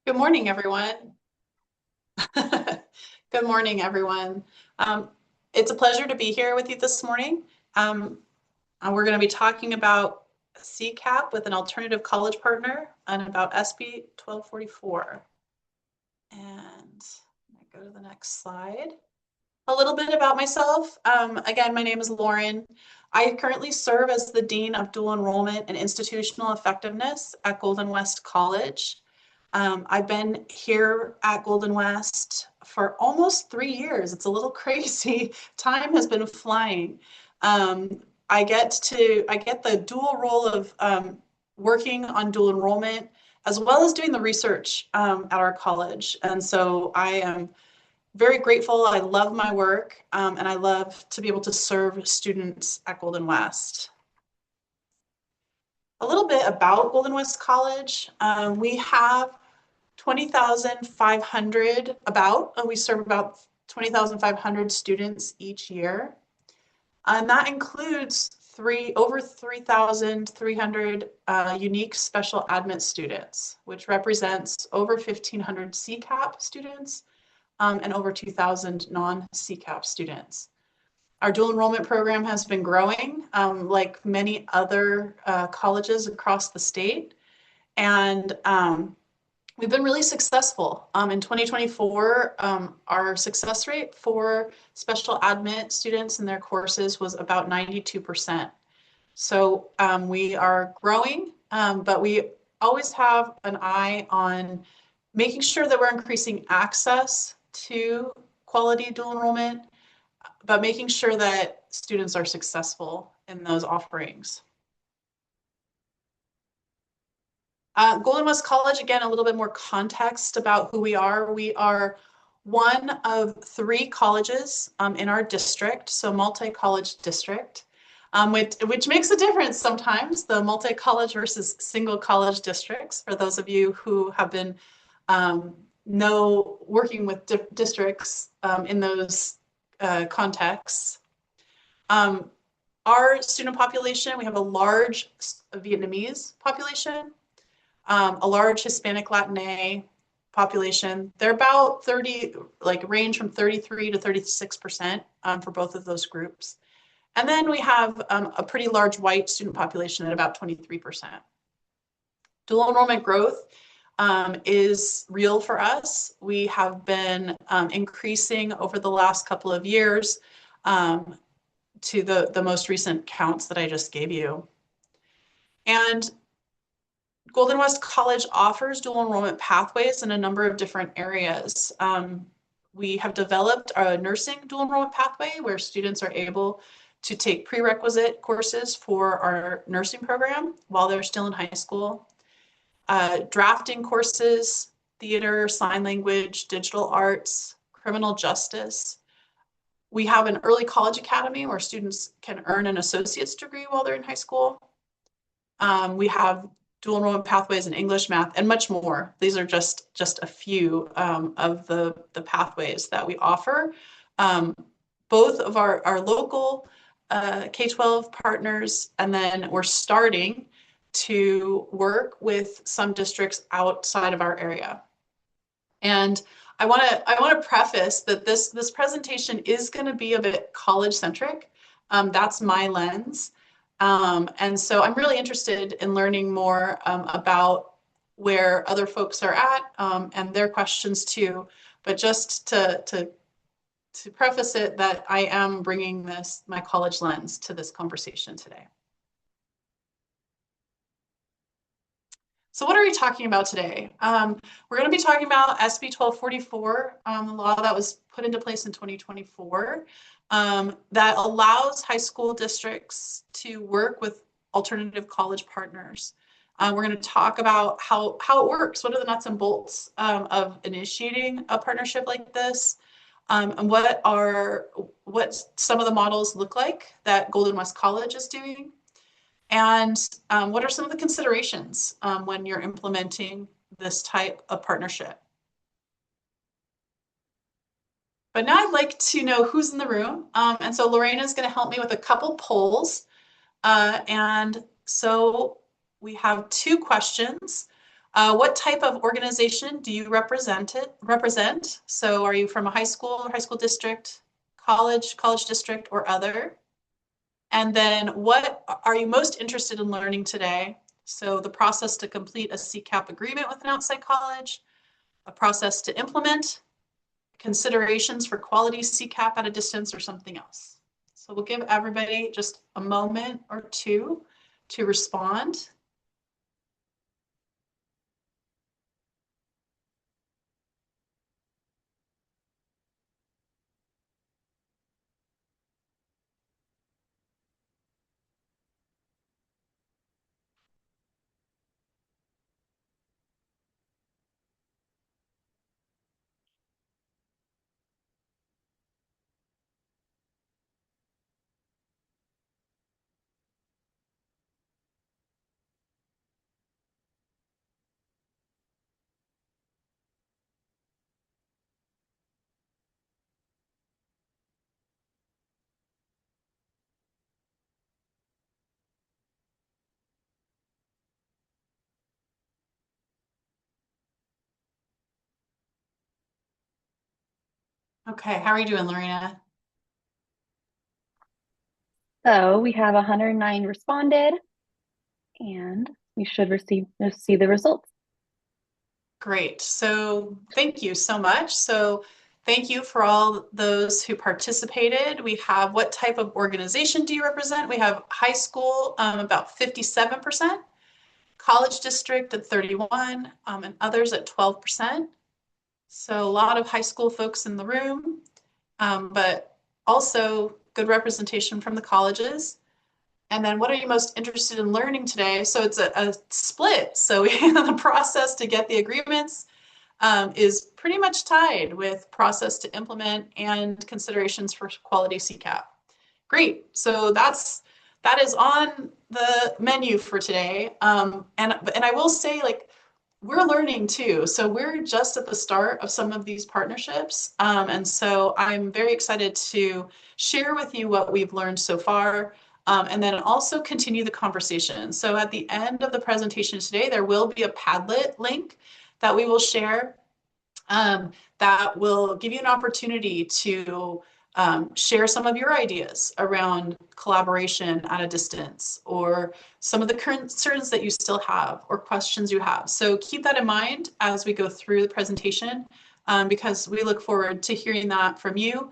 Good morning, everyone. Good morning, everyone. Um, it's a pleasure to be here with you this morning. Um, we're going to be talking about CCAP with an alternative college partner and about SB 1244. And I go to the next slide. A little bit about myself. Again, my name is Lauren. I currently serve as the Dean of Dual Enrollment and Institutional Effectiveness at Golden West College. I've been here at Golden West for almost 3 years. It's a little crazy. Time has been flying. I get the dual role of working on dual enrollment as well as doing the research at our college. And so I am very grateful. I love my work, and I love to be able to serve students at Golden West. A little bit about Golden West College. We have 20,500 we serve about 20,500 students each year. And that includes over 3,300 unique special admit students, which represents over 1,500 CCAP students and over 2,000 non-CCAP students. Our dual enrollment program has been growing like many other colleges across the state. And we've been really successful. In 2024, our success rate for special admit students in their courses was about 92%. So we are growing, but we always have an eye on making sure that we're increasing access to quality dual enrollment, but making sure that students are successful in those offerings. Golden West College, again, a little bit more context about who we are. We are one of 3 colleges in our district, so multi-college district, which makes a difference sometimes, the multi-college versus single college districts, for those of you who have been working with districts in those contexts. Our student population, we have a large Vietnamese population, a large Hispanic Latina population. They're about 30, range from 33 to 36% for both of those groups. And then we have a pretty large white student population at about 23%. Dual enrollment growth is real for us. We have been increasing over the last couple of years to the most recent counts that I just gave you. And Golden West College offers dual enrollment pathways in a number of different areas. We have developed a nursing dual enrollment pathway where students are able to take prerequisite courses for our nursing program while they're still in high school. Drafting courses, theater, sign language, digital arts, criminal justice. We have an early college academy where students can earn an associate's degree while they're in high school. We have dual enrollment pathways in English, math, and much more. These are just a few of the pathways that we offer. Both of our local K-12 partners, and then we're starting to work with some districts outside of our area. And I want to preface that this presentation is going to be a bit college centric. That's my lens. And so I'm really interested in learning more about where other folks are at and their questions too. But just to preface it, that I am bringing my college lens to this conversation today. So what are we talking about today? We're going to be talking about SB 1244, the law that was put into place in 2024 that allows high school districts to work with alternative college partners. We're going to talk about how it works. What are the nuts and bolts of initiating a partnership like this? And what some of the models look like that Golden West College is doing? And what are some of the considerations when you're implementing this type of partnership? But now I'd like to know who's in the room. And so Lorena is going to help me with a couple polls. And so we have 2 questions. What type of organization do you represent? So are you from a high school district, college district, or other? And then what are you most interested in learning today? So the process to complete a CCAP agreement with an outside college, a process to implement, considerations for quality CCAP at a distance, or something else. So we'll give everybody just a moment or two to respond. Okay, how are you doing, Lorena? So we have 109 responded, and we should see the results. Great. So thank you so much. So thank you for all those who participated. We have what type of organization do you represent? We have high school, about 57%, college district at 31, and others at 12%. So a lot of high school folks in the room, but also good representation from the colleges. And then what are you most interested in learning today? So it's a split. So the process to get the agreements is pretty much tied with process to implement and considerations for quality CCAP. Great. So that is on the menu for today. And I will say, like, we're learning too. So we're just at the start of some of these partnerships. And so I'm very excited to share with you what we've learned so far, and then also continue the conversation. So at the end of the presentation today, there will be a Padlet link that we will share, that will give you an opportunity to share some of your ideas around collaboration at a distance, or some of the concerns that you still have or questions you have. So keep that in mind as we go through the presentation, because we look forward to hearing that from you,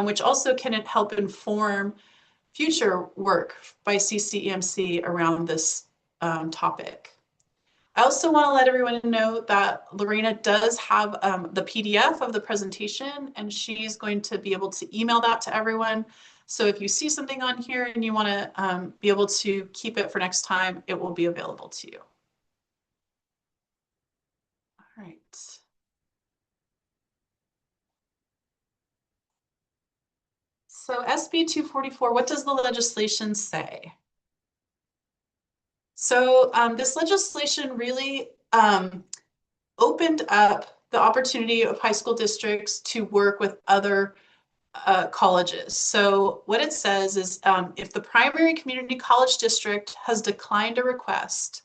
which also can help inform future work by CCEMC around this topic. I also want to let everyone know that Lorena does have the PDF of the presentation, and she's going to be able to email that to everyone. So if you see something on here and you want to be able to keep it for next time, it will be available to you. All right. So SB 244, what does the legislation say? So this legislation really opened up the opportunity of high school districts to work with other colleges. So what it says is, if the primary community college district has declined a request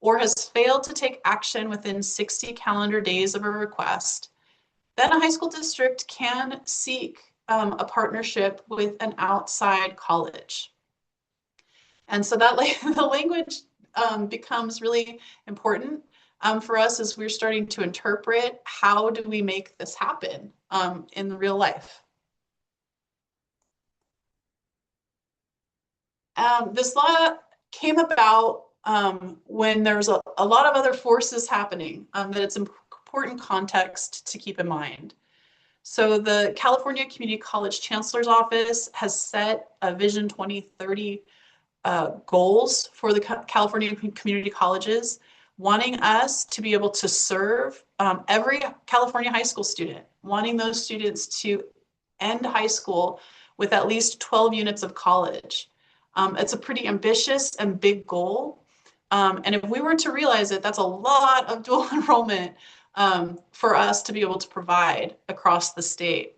or has failed to take action within 60 calendar days of a request, then a high school district can seek a partnership with an outside college. And so that the language becomes really important for us as we're starting to interpret how do we make this happen in real life. This law came about when there's a lot of other forces happening, that it's important context to keep in mind. So the California Community College Chancellor's Office has set a Vision 2030 goals for the California community colleges, wanting us to be able to serve every California high school student, wanting those students to end high school with at least 12 units of college. It's a pretty ambitious and big goal. And if we were to realize it, that's a lot of dual enrollment for us to be able to provide across the state.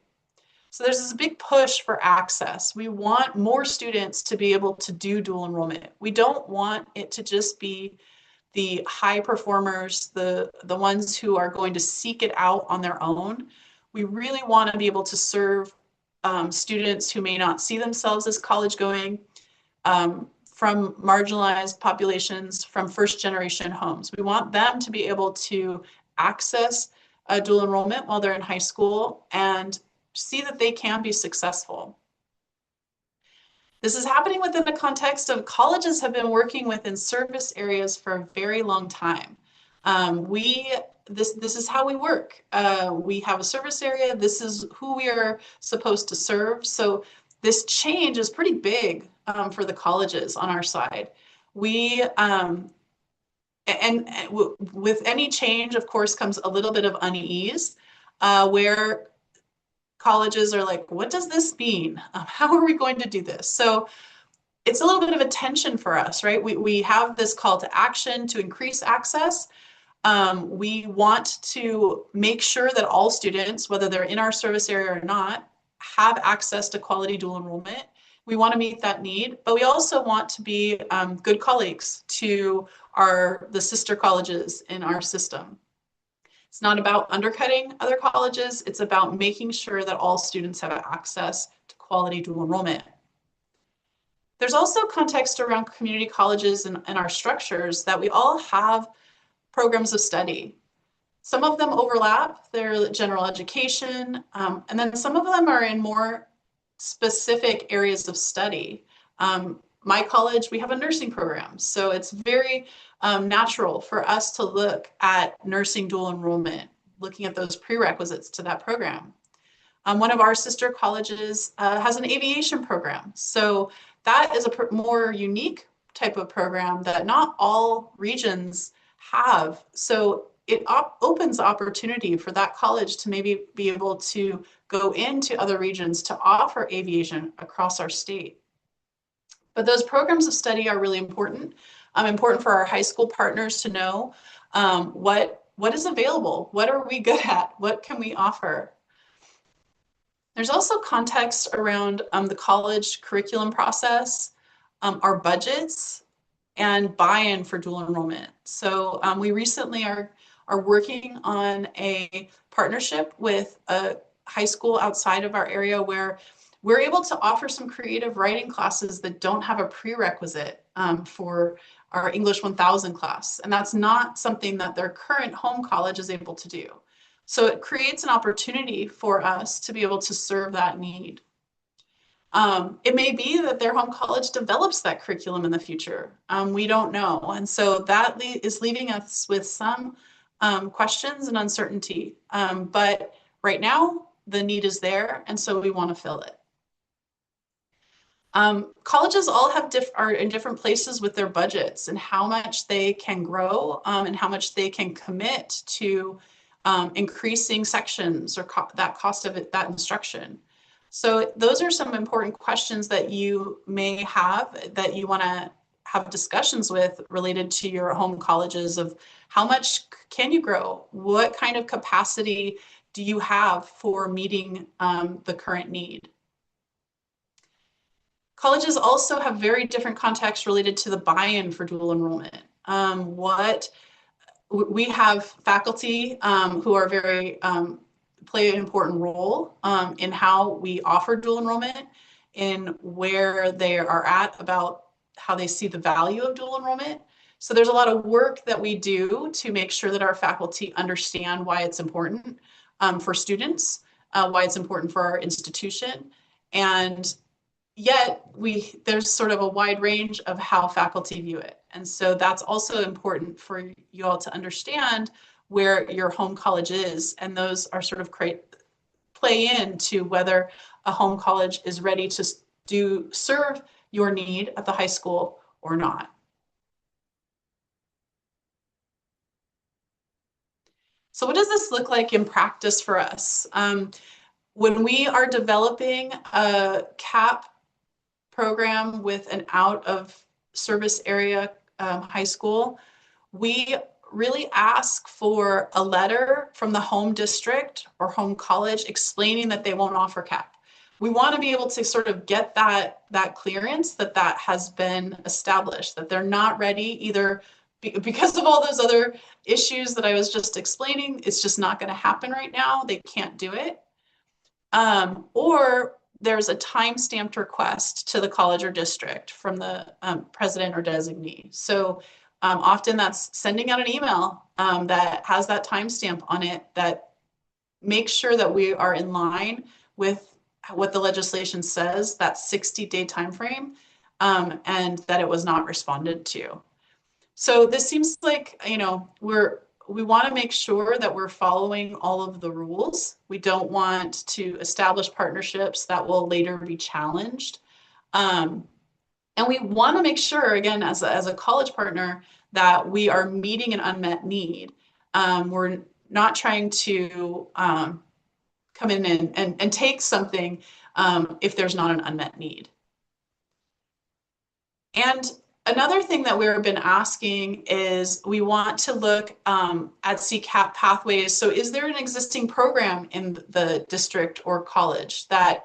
So there's this big push for access. We want more students to be able to do dual enrollment. We don't want it to just be the high performers, the ones who are going to seek it out on their own. We really want to be able to serve students who may not see themselves as college going, from marginalized populations, from first generation homes. We want them to be able to access dual enrollment while they're in high school and see that they can be successful. This is happening within the context of colleges have been working within service areas for a very long time. This is how we work. We have a service area. This is who we are supposed to serve. So this change is pretty big for the colleges on our side. With any change, of course, comes a little bit of unease, where colleges are like, what does this mean? How are we going to do this? So it's a little bit of a tension for us, right? We have this call to action to increase access. We want to make sure that all students, whether they're in our service area or not, have access to quality dual enrollment. We want to meet that need, but we also want to be good colleagues to the sister colleges in our system. It's not about undercutting other colleges. It's about making sure that all students have access to quality dual enrollment. There's also context around community colleges and our structures that we all have programs of study. Some of them overlap, they're general education, and then some of them are in more specific areas of study. My college, we have a nursing program, so it's very natural for us to look at nursing dual enrollment, looking at those prerequisites to that program. One of our sister colleges has an aviation program, so that is a more unique type of program that not all regions have. So it opens opportunity for that college to maybe be able to go into other regions to offer aviation across our state. But those programs of study are really important. Important for our high school partners to know what is available, what are we good at, what can we offer. There's also context around the college curriculum process, our budgets, and buy-in for dual enrollment. So we recently are working on a partnership with a high school outside of our area where we're able to offer some creative writing classes that don't have a prerequisite for our English 1000 class. And that's not something that their current home college is able to do. So it creates an opportunity for us to be able to serve that need. It may be that their home college develops that curriculum in the future. We don't know. And so that is leaving us with some questions and uncertainty. But right now, the need is there, and so we want to fill it. Colleges all are in different places with their budgets and how much they can grow and how much they can commit to increasing sections or that cost of that instruction. So those are some important questions that you may have that you want to have discussions with related to your home colleges of how much can you grow? What kind of capacity do you have for meeting the current need? Colleges also have very different contexts related to the buy-in for dual enrollment. We have faculty who are very play an important role in how we offer dual enrollment, in where they are at about how they see the value of dual enrollment. So there's a lot of work that we do to make sure that our faculty understand why it's important for students, why it's important for our institution, and yet there's sort of a wide range of how faculty view it. And so that's also important for you all to understand where your home college is, and those are sort of play into whether a home college is ready to serve your need at the high school or not. So what does this look like in practice for us? When we are developing a CAP program with an out of service area high school, we really ask for a letter from the home district or home college explaining that they won't offer CAP. We want to be able to sort of get that clearance that has been established, that they're not ready either because of all those other issues that I was just explaining, it's just not going to happen right now. They can't do it. Or there's a time-stamped request to the college or district from the president or designee. So often that's sending out an email that has that timestamp on it that makes sure that we are in line with what the legislation says, that 60-day time frame, and that it was not responded to. So this seems like, we want to make sure that we're following all of the rules. We don't want to establish partnerships that will later be challenged. And we want to make sure, again, as a college partner, that we are meeting an unmet need. We're not trying to come in and take something if there's not an unmet need. And another thing that we've been asking is we want to look at CCAP pathways. So is there an existing program in the district or college that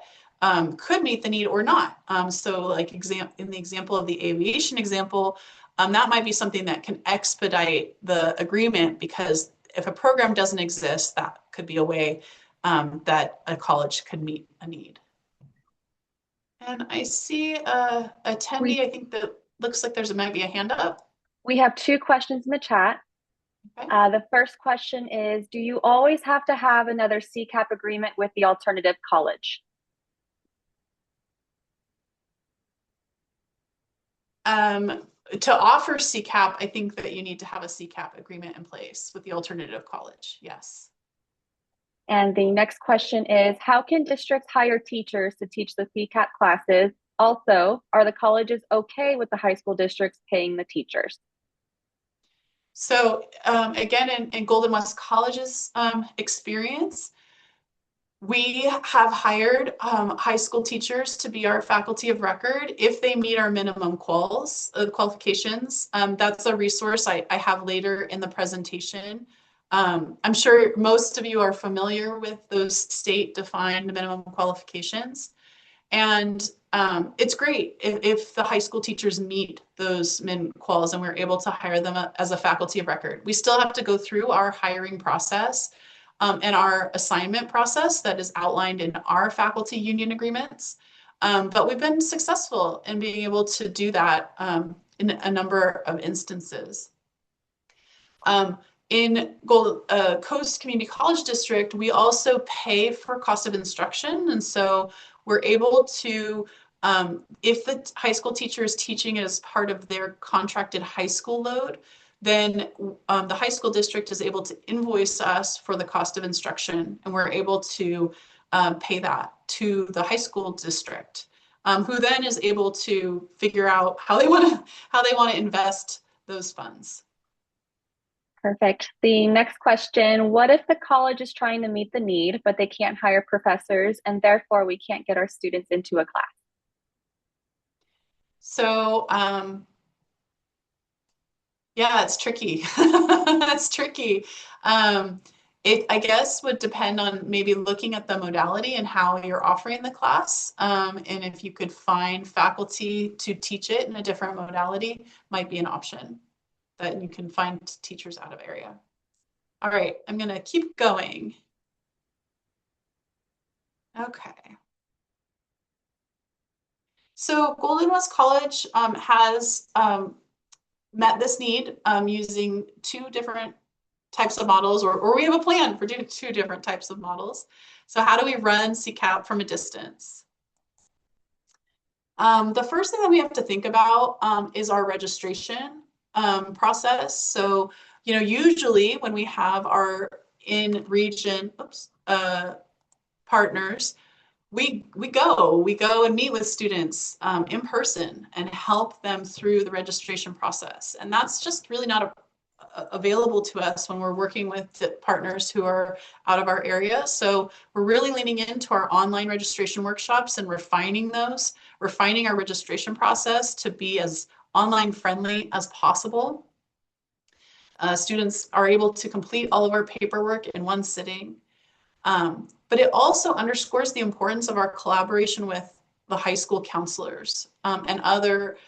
could meet the need or not? So like in the example of the aviation example, that might be something that can expedite the agreement, because if a program doesn't exist, that could be a way that a college could meet a need. And I see a attendee, I think that looks like might be a hand up. We have 2 questions in the chat. Okay. The first question is, do you always have to have another CCAP agreement with the alternative college? To offer CCAP, I think that you need to have a CCAP agreement in place with the alternative college, yes. And the next question is, how can districts hire teachers to teach the CCAP classes? Also, are the colleges okay with the high school districts paying the teachers? So again, in Golden West College's experience, we have hired high school teachers to be our faculty of record if they meet our minimum qualifications. That's a resource I have later in the presentation. I'm sure most of you are familiar with those state-defined minimum qualifications. And it's great if the high school teachers meet those min quals and we're able to hire them as a faculty of record. We still have to go through our hiring process and our assignment process that is outlined in our faculty union agreements. But we've been successful in being able to do that in a number of instances. In Coast Community College District, we also pay for cost of instruction. And so we're able to, if the high school teacher is teaching as part of their contracted high school load, then the high school district is able to invoice us for the cost of instruction, and we're able to pay that to the high school district, who then is able to figure out how they want to invest those funds. Perfect. The next question, what if the college is trying to meet the need, but they can't hire professors, and therefore we can't get our students into a class? So, yeah, it's tricky. That's tricky. It, I guess, would depend on maybe looking at the modality and how you're offering the class. And if you could find faculty to teach it in a different modality, might be an option that you can find teachers out of area. All right, I'm gonna keep going. Okay. So Golden West College has met this need using 2 different types of models, or we have a plan for doing 2 different types of models. So how do we run CCAP from a distance? The first thing that we have to think about is our registration process. So, usually when we have our in-region partners, we go and meet with students in person and help them through the registration process. And that's just really not available to us when we're working with partners who are out of our area. So we're really leaning into our online registration workshops and refining our registration process to be as online friendly as possible. Students are able to complete all of our paperwork in one sitting. But it also underscores the importance of our collaboration with the high school counselors and other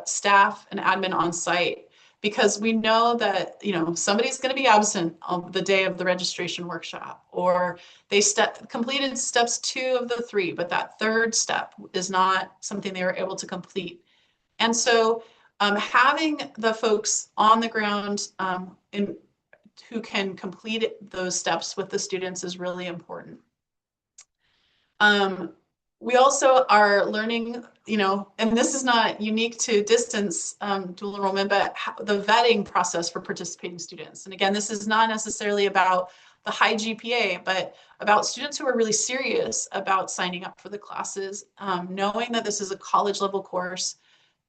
staff and admin on site, because we know that, somebody's going to be absent on the day of the registration workshop, or they completed steps 2 of the 3, but that third step is not something they were able to complete. And so having the folks on the ground who can complete those steps with the students is really important. We also are learning, and this is not unique to distance dual enrollment, but the vetting process for participating students. And again, this is not necessarily about the high GPA, but about students who are really serious about signing up for the classes, knowing that this is a college level course,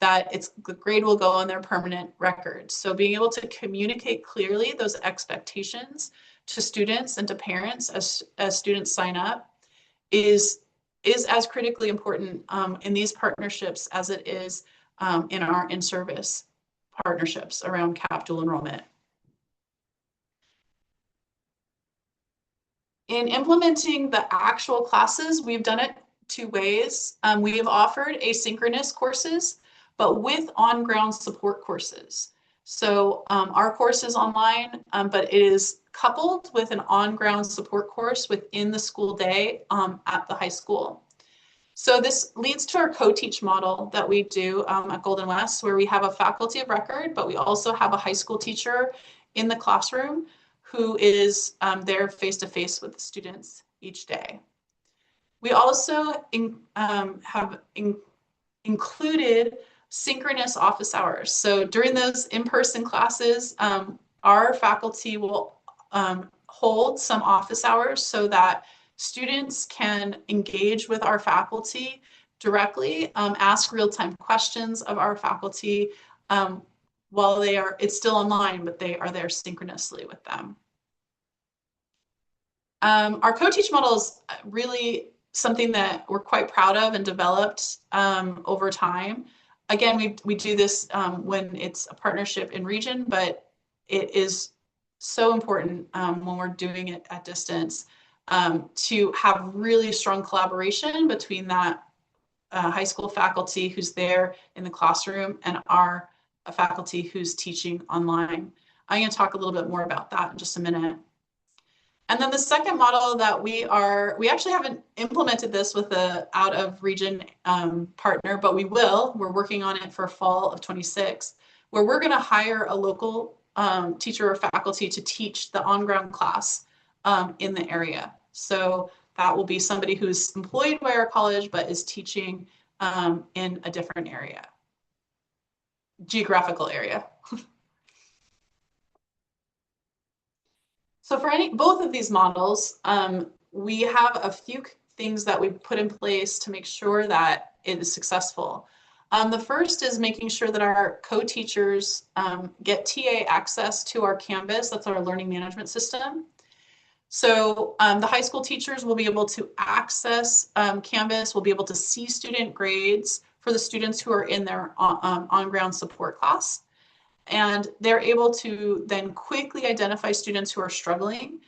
that the grade will go on their permanent record. So being able to communicate clearly those expectations to students and to parents as students sign up is as critically important in these partnerships as it is in our in-service partnerships around CAP dual enrollment. In implementing the actual classes, we've done it 2 ways. We have offered asynchronous courses, but with on-ground support courses. So our course is online, but it is coupled with an on-ground support course within the school day at the high school. So this leads to our co-teach model that we do at Golden West, where we have a faculty of record, but we also have a high school teacher in the classroom who is there face-to-face with the students each day. We also have included synchronous office hours. So during those in-person classes, our faculty will hold some office hours so that students can engage with our faculty directly, ask real-time questions of our faculty while it's still online, but they are there synchronously with them. Our co-teach model is really something that we're quite proud of and developed over time. Again, we do this when it's a partnership in region, but it is so important when we're doing it at distance to have really strong collaboration between that high school faculty who's there in the classroom and our faculty who's teaching online. I'm going to talk a little bit more about that in just a minute. And then the second model that we actually haven't implemented this with a out of region partner, but we're working on it for fall of 26, where we're going to hire a local teacher or faculty to teach the on-ground class in the area. So that will be somebody who's employed by our college, but is teaching in a different geographical area. So for both of these models, we have a few things that we put in place to make sure that it is successful. The first is making sure that our co-teachers get TA access to our Canvas, that's our learning management system. So the high school teachers will be able to access Canvas, will be able to see student grades for the students who are in their on-ground support class. And they're able to then quickly identify students who are struggling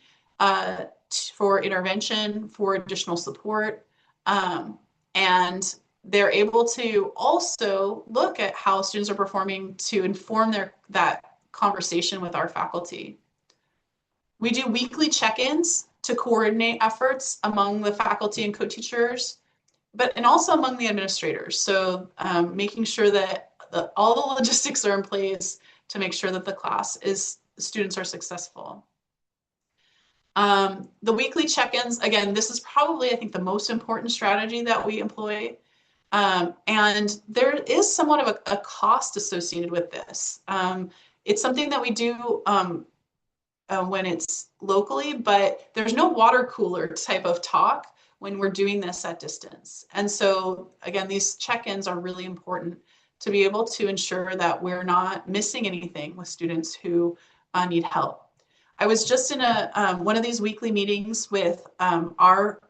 for intervention, for additional support. And they're able to also look at how students are performing to inform that conversation with our faculty. We do weekly check-ins to coordinate efforts among the faculty and co-teachers, and also among the administrators. So making sure that all the logistics are in place to make sure that the students are successful. The weekly check-ins, again, this is probably, I think, the most important strategy that we employ. And there is somewhat of a cost associated with this. It's something that we do when it's locally, but there's no water cooler type of talk when we're doing this at distance. And so, again, these check-ins are really important to be able to ensure that we're not missing anything with students who need help. I was just in one of these weekly meetings with our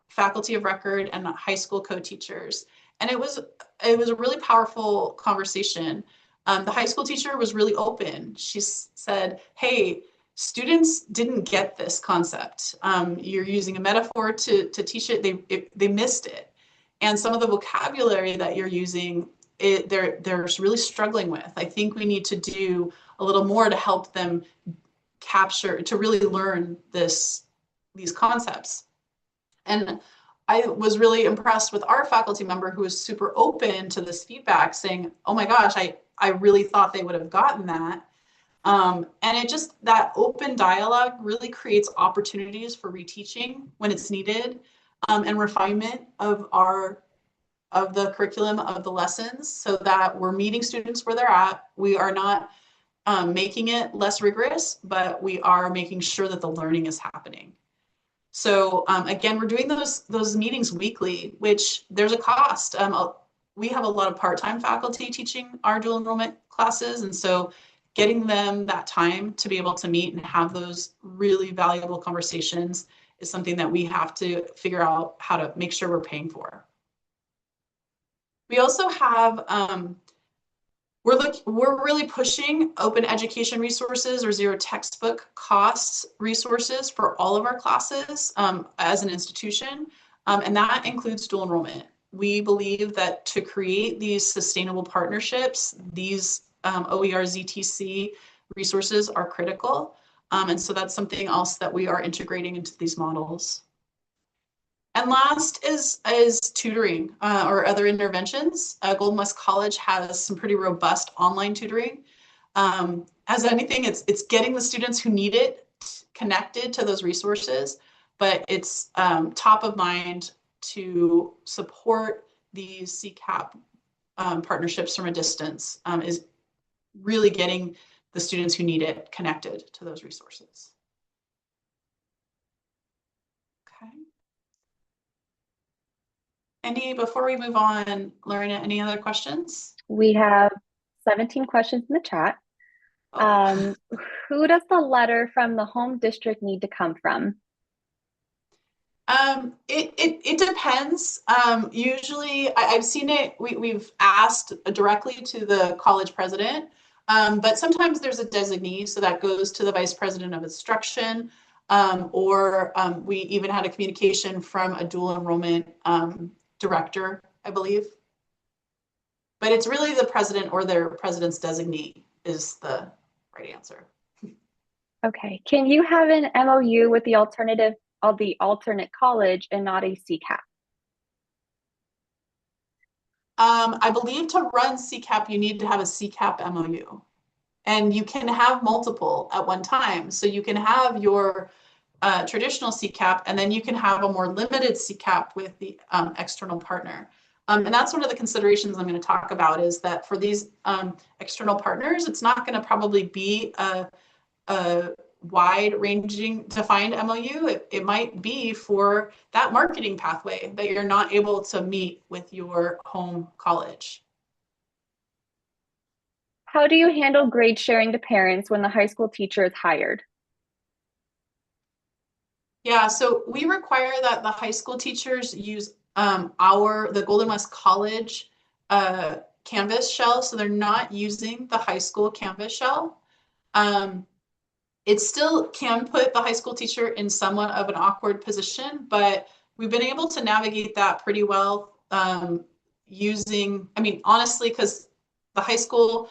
faculty of record and high school co-teachers, and it was a really powerful conversation. The high school teacher was really open. She said, hey, students didn't get this concept. You're using a metaphor to teach it. They missed it. And some of the vocabulary that you're using they're really struggling with. I think we need to do a little more to help them to really learn these concepts. And I was really impressed with our faculty member who was super open to this feedback, saying, oh my gosh, I really thought they would have gotten that. And that open dialogue really creates opportunities for reteaching when it's needed, and refinement of the curriculum, of the lessons, so that we're meeting students where they're at. We are not making it less rigorous, but we are making sure that the learning is happening. So again, we're doing those meetings weekly, which there's a cost. We have a lot of part-time faculty teaching our dual enrollment classes, and so getting them that time to be able to meet and have those really valuable conversations is something that we have to figure out how to make sure we're paying for. We also have we're really pushing open education resources, or zero textbook costs resources for all of our classes as an institution, and that includes dual enrollment. We believe that to create these sustainable partnerships, these OER ZTC resources are critical, and so that's something else that we are integrating into these models. And last is tutoring or other interventions. Golden West College has some pretty robust online tutoring. As anything, it's getting the students who need it connected to those resources, but it's top of mind to support these CCAP partnerships from a distance, is really getting the students who need it connected to those resources. Before we move on, Lorena, any other questions? We have 17 questions in the chat. Oh. Who does the letter from the home district need to come from? It depends. Usually I've seen it, we've asked directly to the college president, but sometimes there's a designee, so that goes to the vice president of instruction, or we even had a communication from a dual enrollment director, I believe. But it's really the president or their president's designee is the right answer. Okay. Can you have an MOU with the alternate college and not a CCAP? I believe to run CCAP, you need to have a CCAP MOU. And you can have multiple at one time. So you can have your traditional CCAP, and then you can have a more limited CCAP with the external partner. And that's one of the considerations I'm going to talk about, is that for these external partners, it's not going to probably be a wide-ranging defined MOU. It might be for that marketing pathway that you're not able to meet with your home college. How do you handle grade sharing to parents when the high school teacher is hired? Yeah, so we require that the high school teachers use the Golden West College Canvas shell, so they're not using the high school Canvas shell. It still can put the high school teacher in somewhat of an awkward position, but we've been able to navigate that pretty well honestly, because the high school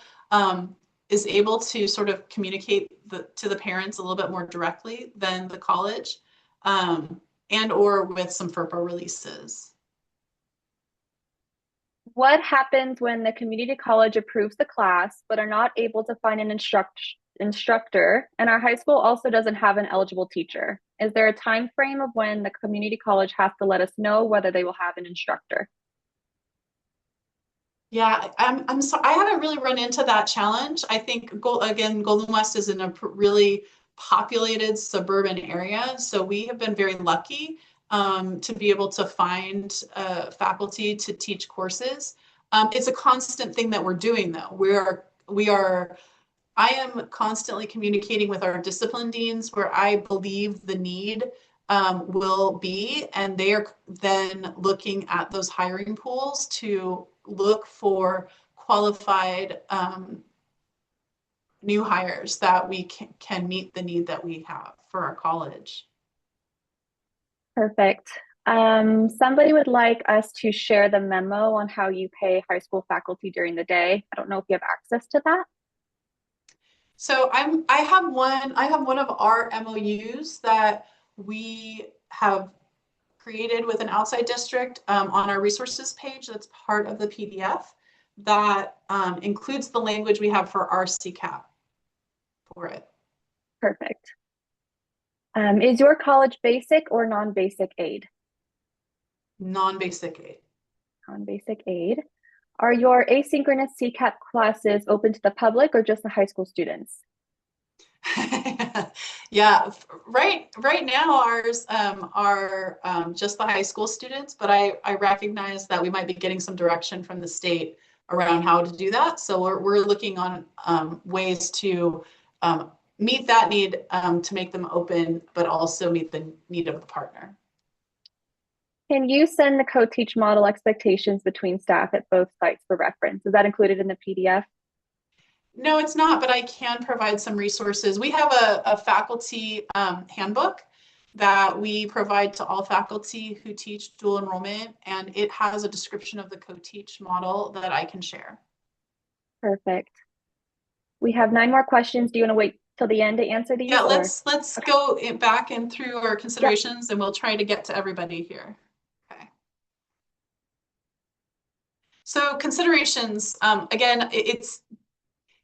is able to sort of communicate to the parents a little bit more directly than the college, and or with some FERPA releases. What happens when the community college approves the class but are not able to find an instructor, and our high school also doesn't have an eligible teacher? Is there a time frame of when the community college has to let us know whether they will have an instructor? Yeah, I'm sorry, I haven't really run into that challenge. I think Golden West is in a really populated suburban area, so we have been very lucky to be able to find faculty to teach courses. It's a constant thing that we're doing, though. I am constantly communicating with our discipline deans where I believe the need will be, and they are then looking at those hiring pools to look for qualified new hires that we can meet the need that we have for our college. Perfect. Somebody would like us to share the memo on how you pay high school faculty during the day. I don't know if you have access to that. So I have one of our MOUs that we have created with an outside district on our resources page. That's part of the PDF that includes the language we have for our CCAP for it. Perfect. Is your college basic or non-basic aid? Non-basic aid. Non-basic aid. Are your asynchronous CCAP classes open to the public or just the high school students? Yeah, right now ours are just the high school students, but I recognize that we might be getting some direction from the state around how to do that. So we're looking on ways to meet that need to make them open, but also meet the need of the partner. Can you send the co-teach model expectations between staff at both sites for reference? Is that included in the PDF? No, it's not, but I can provide some resources. We have a faculty handbook that we provide to all faculty who teach dual enrollment, and it has a description of the co-teach model that I can share. Perfect. We have 9 more questions. Do you want to wait till the end to answer these? Yeah, or? let's Okay. go back and through our Yep. considerations, and we'll try to get to everybody here. Okay. So considerations, again, it's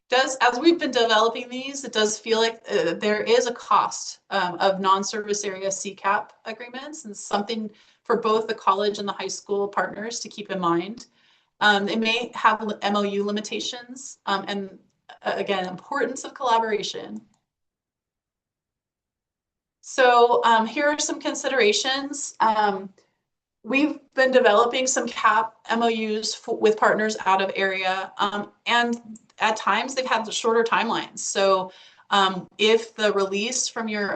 does, as we've been developing these, it does feel like there is a cost of non-service area CCAP agreements, and something for both the college and the high school partners to keep in mind. It may have MOU limitations, and again, importance of collaboration. So here are some considerations. We've been developing some CAP MOUs with partners out of area, and at times they've had shorter timelines. So if the release from your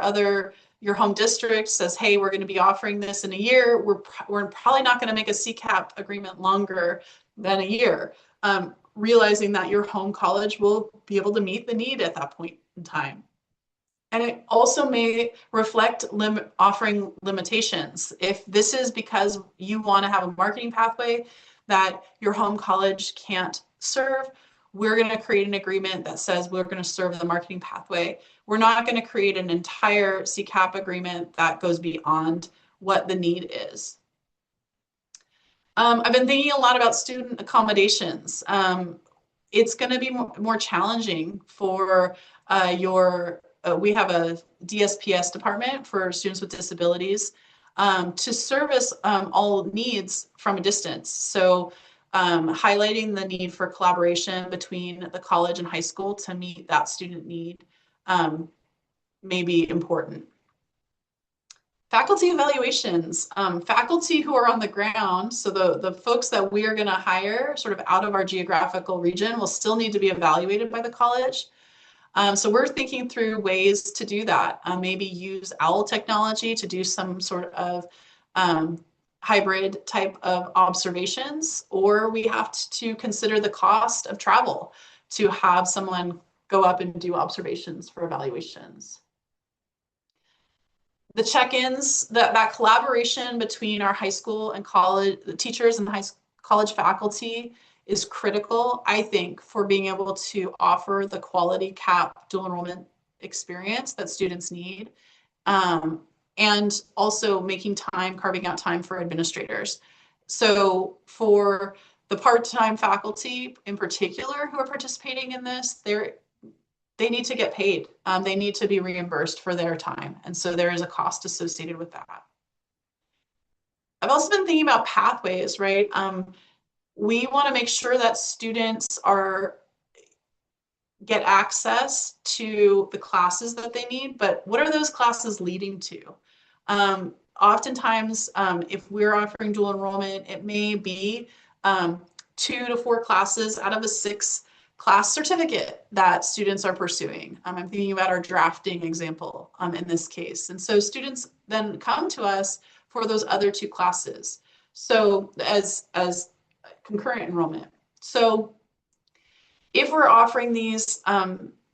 home district says, hey, we're going to be offering this in a year, we're probably not going to make a CCAP agreement longer than a year, realizing that your home college will be able to meet the need at that point in time. And it also may reflect offering limitations. If this is because you want to have a marketing pathway that your home college can't serve, we're going to create an agreement that says we're going to serve the marketing pathway. We're not going to create an entire CCAP agreement that goes beyond what the need is. I've been thinking a lot about student accommodations. It's going to be more challenging for we have a DSPS department for students with disabilities to service all needs from a distance. So highlighting the need for collaboration between the college and high school to meet that student need may be important. Faculty evaluations, faculty who are on the ground, so the folks that we are going to hire sort of out of our geographical region will still need to be evaluated by the college. So we're thinking through ways to do that. Maybe use OWL technology to do some sort of hybrid type of observations, or we have to consider the cost of travel to have someone go up and do observations for evaluations. The check-ins, that collaboration between our high school and college, the teachers and college faculty is critical, I think, for being able to offer the quality CAP dual enrollment experience that students need. And also carving out time for administrators. So for the part-time faculty in particular who are participating in this, they need to get paid. They need to be reimbursed for their time. And so there is a cost associated with that. I've also been thinking about pathways, right? We want to make sure that students get access to the classes that they need, but what are those classes leading to? Oftentimes, if we're offering dual enrollment, it may be 2 to 4 classes out of a 6-class certificate that students are pursuing. I'm thinking about our drafting example in this case. And so students then come to us for those other 2 classes. So as concurrent enrollment. So if we're offering these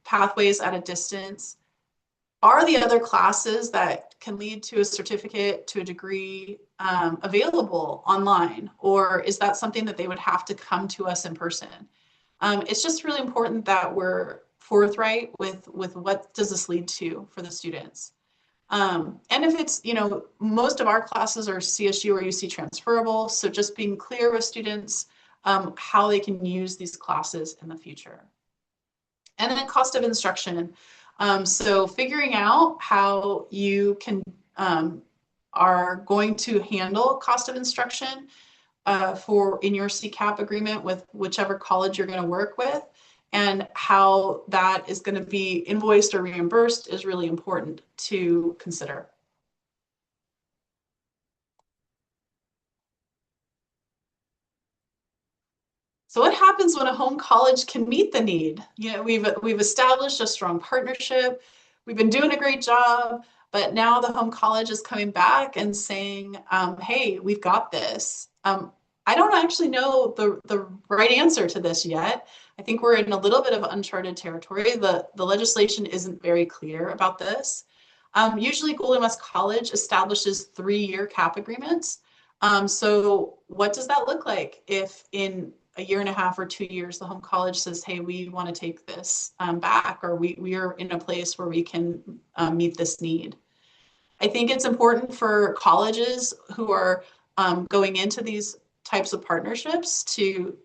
pathways at a distance, are the other classes that can lead to a certificate, to a degree, available online? Or is that something that they would have to come to us in person? It's just really important that we're forthright with what does this lead to for the students. And if it's, most of our classes are CSU or UC transferable, so just being clear with students how they can use these classes in the future. And then cost of instruction. So figuring out how you can are going to handle cost of instruction for in your CCAP agreement with whichever college you're going to work with, and how that is going to be invoiced or reimbursed is really important to consider. So what happens when a home college can meet the need? We've established a strong partnership. We've been doing a great job, but now the home college is coming back and saying, hey, we've got this. I don't actually know the right answer to this yet. I think we're in a little bit of uncharted territory. The legislation isn't very clear about this. Usually Golden West College establishes 3-year CAP agreements. So what does that look like if in a year and a half or 2 years, the home college says, hey, we want to take this back, or we are in a place where we can meet this need. I think it's important for colleges who are going into these types of partnerships to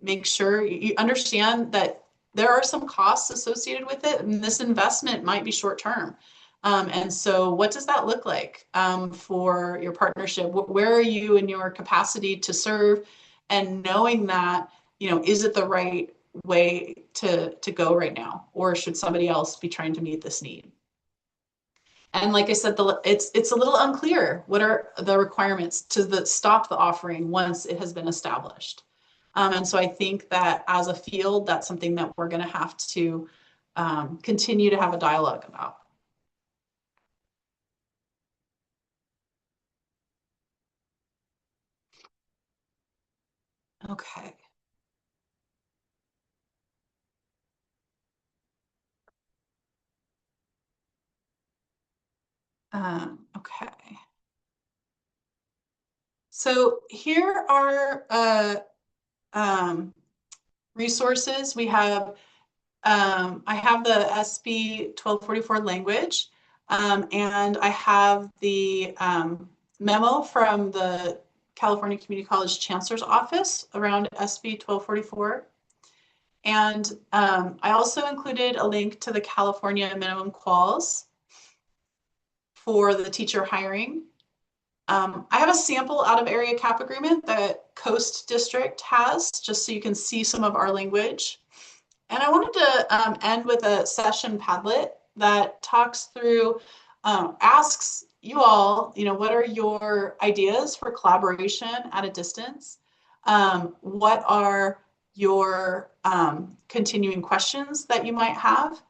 make sure you understand that there are some costs associated with it, and this investment might be short term. And so what does that look like for your partnership? Where are you in your capacity to serve? And knowing that, is it the right way to go right now? Or should somebody else be trying to meet this need? And like I said, it's a little unclear. What are the requirements to stop the offering once it has been established? And so I think that as a field, that's something that we're going to have to continue to have a dialogue about. Okay. Okay. So here are resources. We have, I have the SB 1244 language, and I have the memo from the California Community College Chancellor's Office around SB 1244. And I also included a link to the California minimum quals for the teacher hiring. I have a sample out of area cap agreement that Coast District has, just so you can see some of our language. And I wanted to end with a session Padlet that talks through, asks you all, what are your ideas for collaboration at a distance? What are your continuing questions that you might have,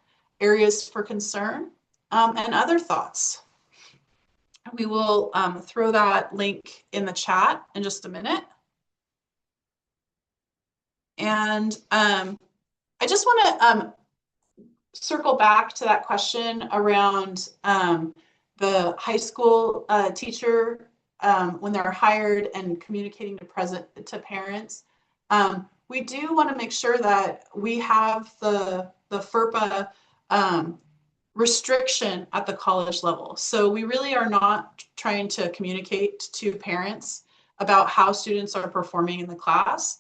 areas for concern, and other thoughts? We will throw that link in the chat in just a minute. And I just want to circle back to that question around the high school teacher when they're hired and communicating to parents. We do want to make sure that we have the FERPA restriction at the college level. So we really are not trying to communicate to parents about how students are performing in the class.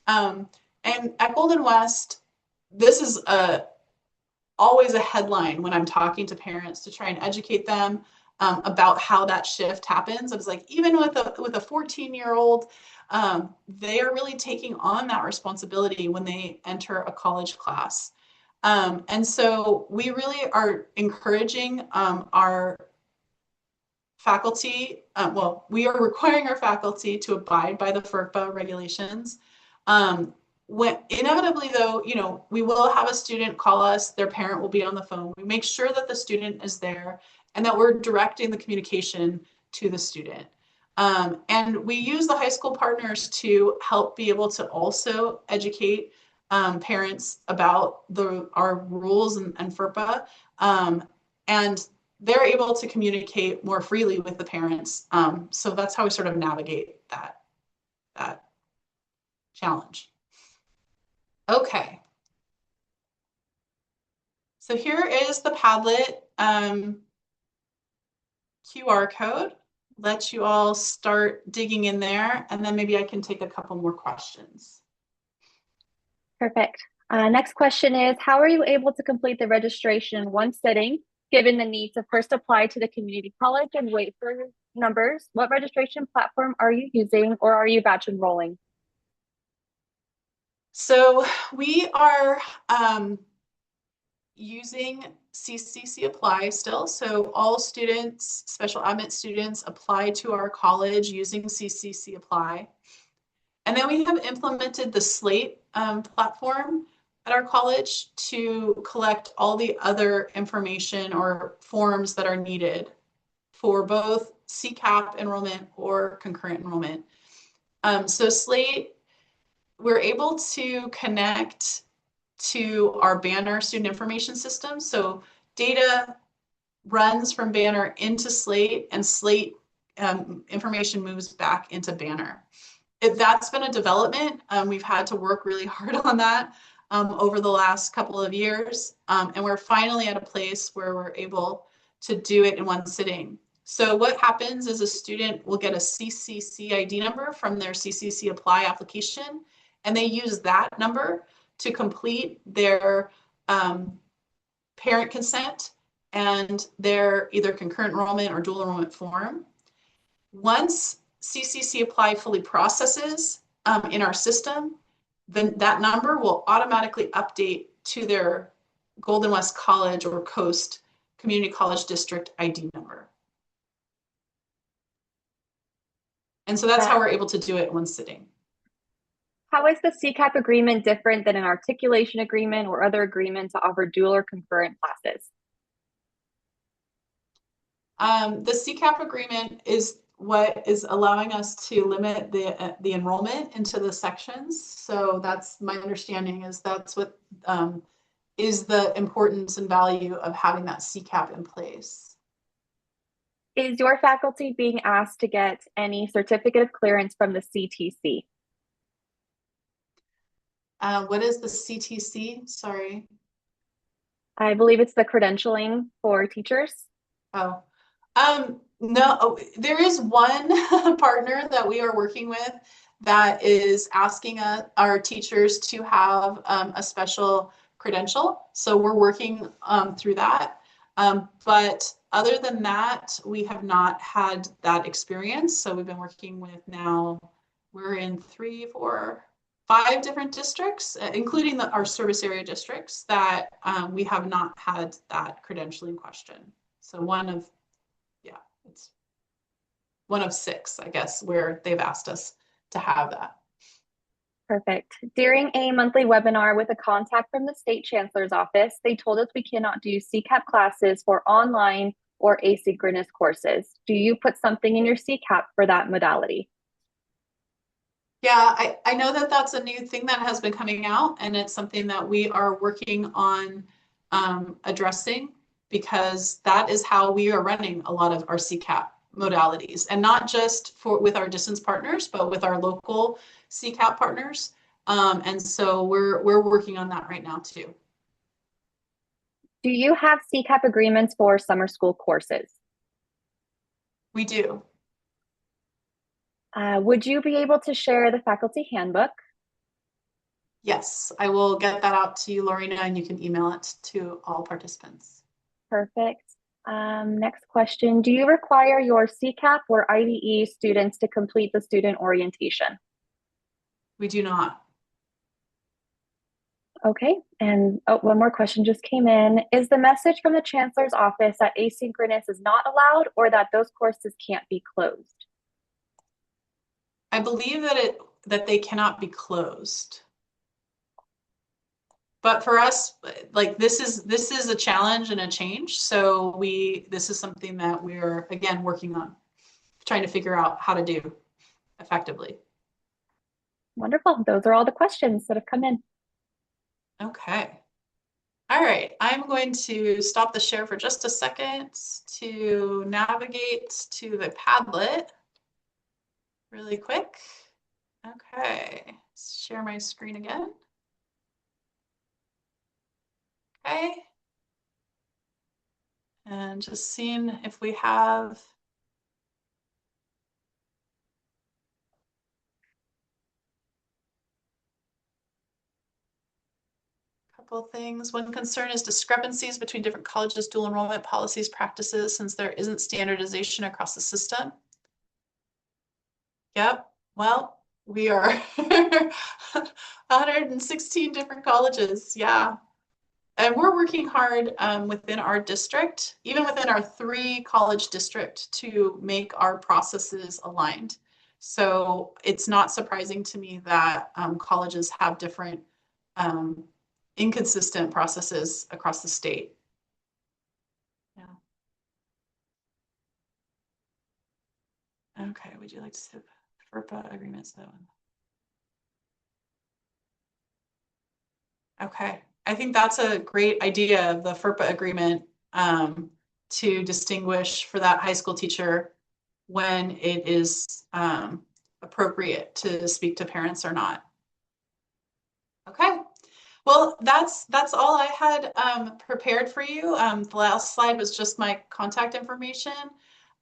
And at Golden West, this is always a headline when I'm talking to parents to try and educate them about how that shift happens. I was like, even with a 14-year-old, they are really taking on that responsibility when they enter a college class. And so we really are encouraging our faculty, we are requiring our faculty to abide by the FERPA regulations. When inevitably though, we will have a student call us, their parent will be on the phone. We make sure that the student is there and that we're directing the communication to the student. And we use the high school partners to help be able to also educate parents about our rules and FERPA. and they're able to communicate more freely with the parents. So that's how we sort of navigate that challenge. Okay. So here is the Padlet QR code. Let you all start digging in there, and then maybe I can take a couple more questions. Perfect. Next question is, how are you able to complete the registration in one sitting, given the need to first apply to the community college and wait for numbers? What registration platform are you using, or are you batch enrolling? So we are using CCC Apply still. So all students, special admit students, apply to our college using CCC Apply. And then we have implemented the Slate platform at our college to collect all the other information or forms that are needed for both CCAP enrollment or concurrent enrollment. So Slate, we're able to connect to our Banner student information system. So data runs from Banner into Slate, and Slate information moves back into Banner. That's been a development. We've had to work really hard on that over the last couple of years. And we're finally at a place where we're able to do it in one sitting. So what happens is a student will get a CCC ID number from their CCC Apply application, and they use that number to complete their parent consent and their either concurrent enrollment or dual enrollment form. Once CCC Apply fully processes in our system, then that number will automatically update to their Golden West College or Coast Community College District ID number. And so that's how we're able to do it in one sitting. How is the CCAP agreement different than an articulation agreement or other agreement to offer dual or concurrent classes? The CCAP agreement is what is allowing us to limit the enrollment into the sections. So that's my understanding, is that's what is the importance and value of having that CCAP in place. Is your faculty being asked to get any certificate of clearance from the CTC? What is the CTC? Sorry. I believe it's the credentialing for teachers. Oh, no, there is one partner that we are working with that is asking our teachers to have a special credential. So we're working through that. But other than that, we have not had that experience. So we've been working with now, we're in 3, 4, 5 different districts, including our service area districts, that we have not had that credentialing question. So it's one of 6, I guess, where they've asked us to have that. Perfect. During a monthly webinar with a contact from the state chancellor's office, they told us we cannot do CCAP classes for online or asynchronous courses. Do you put something in your CCAP for that modality? Yeah, I know that that's a new thing that has been coming out, and it's something that we are working on addressing, because that is how we are running a lot of our CCAP modalities, and not just with our distance partners, but with our local CCAP partners. And so we're working on that right now too. Do you have CCAP agreements for summer school courses? We do. Would you be able to share the faculty handbook? Yes, I will get that out to you, Lorena, and you can email it to all participants. Perfect. Next question. Do you require your CCAP or IDE students to complete the student orientation? We do not. Okay, and one more question just came in. Is the message from the chancellor's office that asynchronous is not allowed, or that those courses can't be closed? I believe that they cannot be closed. But for us, like this is a challenge and a change. So this is something that we're again working on, trying to figure out how to do effectively. Wonderful. Those are all the questions that have come in. Okay. All right, I'm going to stop the share for just a second to navigate to the Padlet really quick. Okay, share my screen again. Okay. And just seeing if we have couple of things. One concern is discrepancies between different colleges' dual enrollment policies, practices, since there isn't standardization across the system. Yep, well, we are 116 different colleges, yeah. And we're working hard within our district, even within our 3-college district, to make our processes aligned. So it's not surprising to me that colleges have different inconsistent processes across the state. Yeah. Okay, would you like to see the FERPA agreements though? Okay, I think that's a great idea, the FERPA agreement, to distinguish for that high school teacher when it is appropriate to speak to parents or not. Okay. Well, that's all I had prepared for you. The last slide was just my contact information.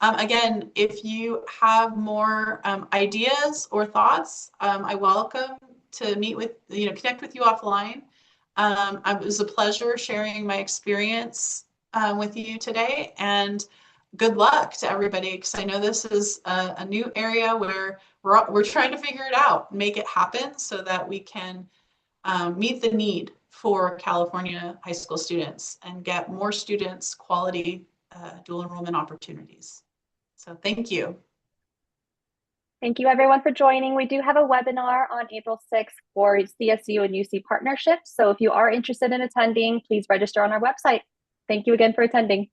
Again, if you have more ideas or thoughts, I welcome to meet with, connect with you offline. It was a pleasure sharing my experience with you today, and good luck to everybody, because I know this is a new area where we're trying to figure it out, make it happen so that we can meet the need for California high school students and get more students quality dual enrollment opportunities. So thank you. Thank you everyone for joining. We do have a webinar on April 6th for CSU and UC partnerships. So if you are interested in attending, please register on our website. Thank you again for attending.